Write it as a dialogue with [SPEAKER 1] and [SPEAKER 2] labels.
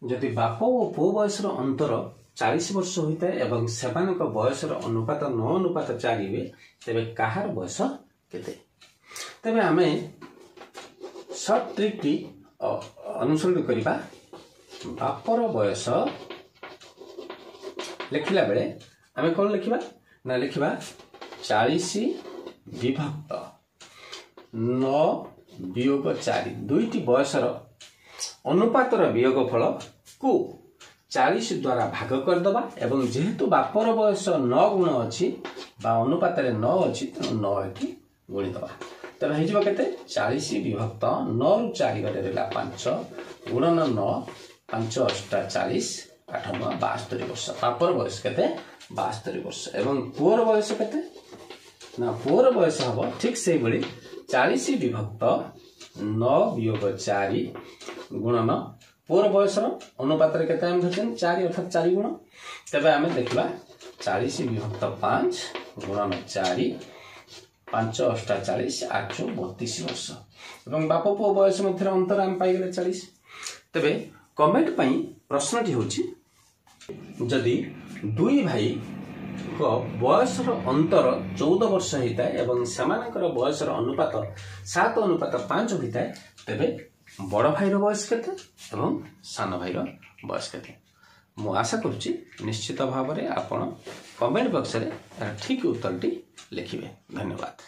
[SPEAKER 1] जदि बाप और पुओ बयसर अंतर 40 वर्ष होता है एवं सेमानक बयसर अनुपात 9 अनुपात 4 हुए तेरे कहार बयस केते तेरे आम सर्ट ट्रिक टी अनुसरण करवा बापर बयस लिखला बेले आम कौन लिखा ना लिखा 40 विभक्त 9 वियोग 4 दुईटी बयसर अनुपातर वियोगफल को 40 द्वारा भाग करदबा एवं जेहेतु बापर बयस 9 गुण अच्छी अनुपात 9 अच्छी तेणु 9 ये गुणीदबा तेज होते 40 विभक्त 9 रु 4 गए 5 गुणन 9 5 8 40 8 9 72 वर्ष बापर बयस के 72 वर्ष एवं पुअर बयस के ना पुअर बयस हम ठीक से 40 विभक्त 9 वियोग 4 गुणन पुअर बयसर अनुपात के 4 अर्थात 4 गुण तेज आम देखा 40 विभक्त 5 गुणन 4 5 8 40 8 32 वर्ष एवं बाप पुओ बयस मध्य अंतर आम पाइगले 40 तेरे कमेंट पाई प्रश्नटी होची जदि दुई भाई को बयसर अंतर 14 वर्ष होता है एवं सेमानकर बयसर अनुपात 7 अनुपात 5 होता है तेरे बड़ भाईर बयस केते एवं सान भाईर बयस केते मु आशा करुच्ची निश्चित भाव में आपण कमेंट बॉक्स रे ठीक उत्तर टी लिखिए। धन्यवाद।